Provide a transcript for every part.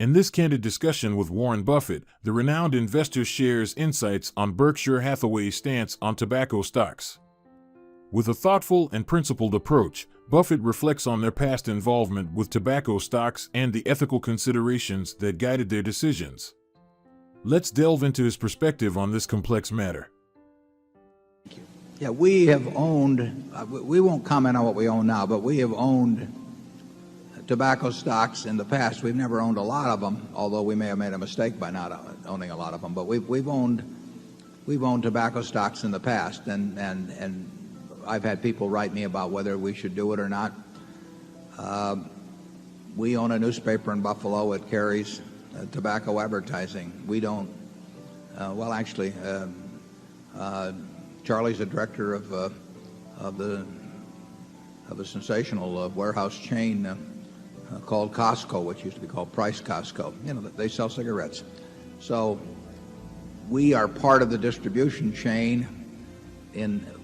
In this candid discussion with Warren Buffett, the renowned investor shares insights on Berkshire Hathaway's stance on tobacco stocks. With a thoughtful and principled approach, Buffett reflects on their past involvement with tobacco stocks and the ethical considerations that guided their decisions. Let's delve into his perspective on this complex matter. Yeah, we have owned, we won't comment on what we own now, but we have owned tobacco stocks in the past. We've never owned a lot of them, although we may have made a mistake by not owning a lot of them. But we've owned tobacco stocks in the past, and I've had people write me about whether we should do it or not. We own a newspaper in Buffalo. It carries tobacco advertising. We don't. Well, actually, Charlie's the director of a sensational warehouse chain called Costco, which used to be called Price Costco. You know, they sell cigarettes. So we are part of the distribution chain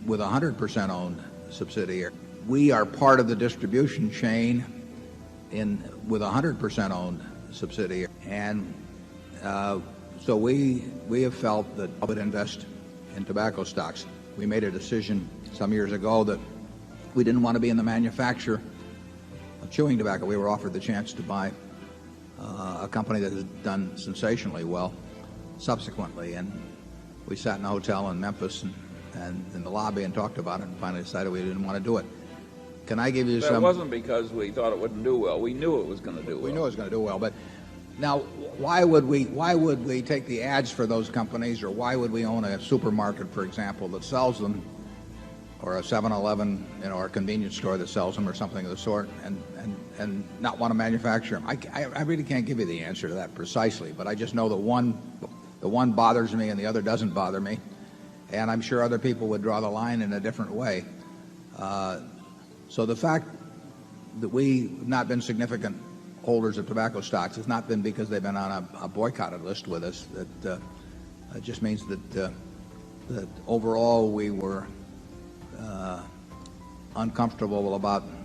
with a 100% owned subsidiary. We are part of the distribution chain with a 100% owned subsidiary. And so we have felt that we would invest in tobacco stocks. We made a decision some years ago that we didn't want to be in the manufacture of chewing tobacco. We were offered the chance to buy a company that has done sensationally well subsequently, and we sat in a hotel in Memphis and in the lobby and talked about it and finally decided we didn't want to do it. Can I give you some... That wasn't because we thought it wouldn't do well. We knew it was going to do well. We knew it was going to do well, but now why would we take the ads for those companies, or why would we own a supermarket, for example, that sells them, or a 7-Eleven, or a convenience store that sells them, or something of the sort, and not want to manufacture them? I really can't give you the answer to that precisely, but I just know that the one bothers me and the other doesn't bother me, and I'm sure other people would draw the line in a different way. So the fact that we've not been significant holders of tobacco stocks has not been because they've been on a boycotted list with us. That it just means that overall we were uncomfortable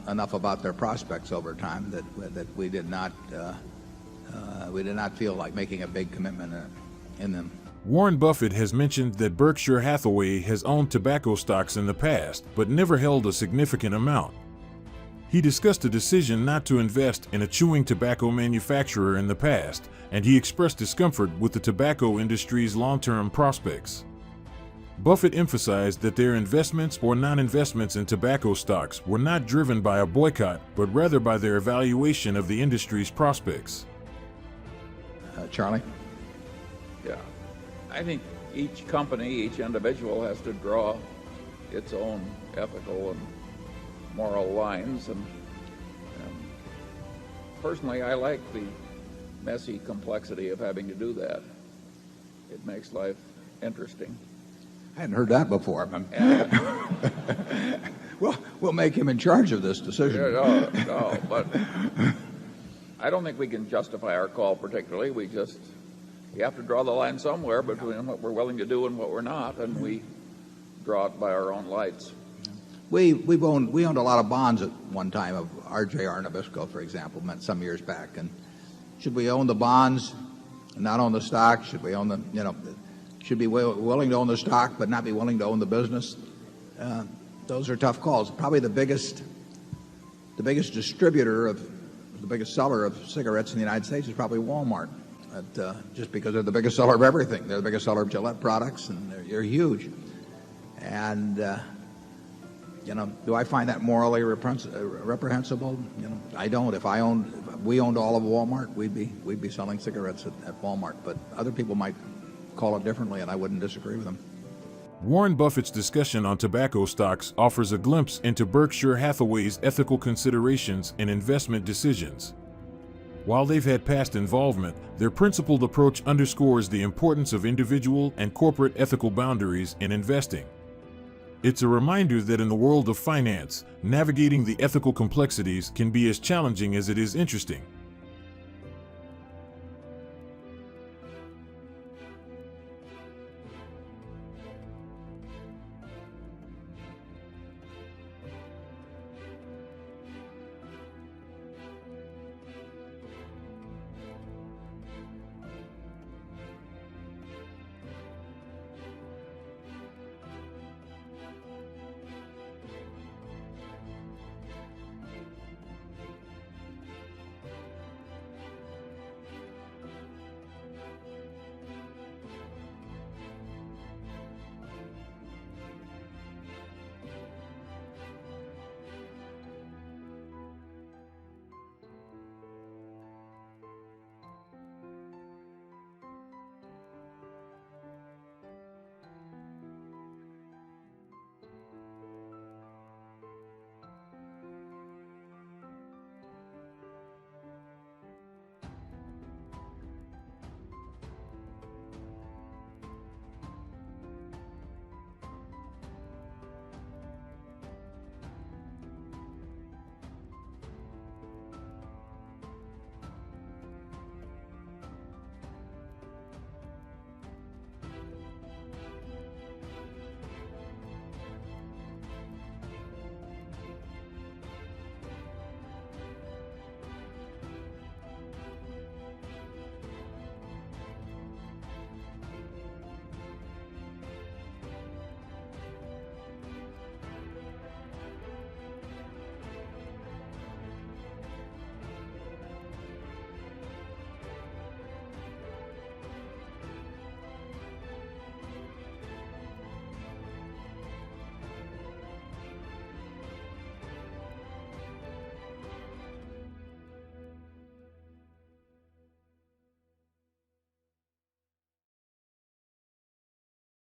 enough about their prospects over time that we did not feel like making a big commitment in them. Warren Buffett has mentioned that Berkshire Hathaway has owned tobacco stocks in the past, but never held a significant amount. He discussed a decision not to invest in a chewing tobacco manufacturer in the past, and he expressed discomfort with the tobacco industry's long-term prospects. Buffett emphasized that their investments or non-investments in tobacco stocks were not driven by a boycott, but rather by their evaluation of the industry's prospects. Charlie? Yeah. I think each company, each individual has to draw its own ethical and moral lines, and personally I like the messy complexity of having to do that. It makes life interesting. I hadn't heard that before. Well, we'll make him in charge of this decision. No, but I don't think we can justify our call particularly. We have to draw the line somewhere between what we're willing to do and what we're not, and we draw it by our own lights. We owned a lot of bonds at one time of RJR Nabisco, for example, some years back. And should we own the bonds and not own the stock? Should we own should be willing to own the stock but not be willing to own the business? Those are tough calls. Probably the biggest distributor the biggest seller of cigarettes in the United States is probably Walmart. Just because they're the biggest seller of everything. They're the biggest seller of Gillette products, and they're huge. And do I find that morally reprehensible? I don't. If we owned all of Walmart, we'd be selling cigarettes at Walmart. But other people might call it differently, and I wouldn't disagree with them. Warren Buffett's discussion on tobacco stocks offers a glimpse into Berkshire Hathaway's ethical considerations and investment decisions. While they've had past involvement, their principled approach underscores the importance of individual and corporate ethical boundaries in investing. It's a reminder that in the world of finance, navigating the ethical complexities can be as challenging as it is interesting.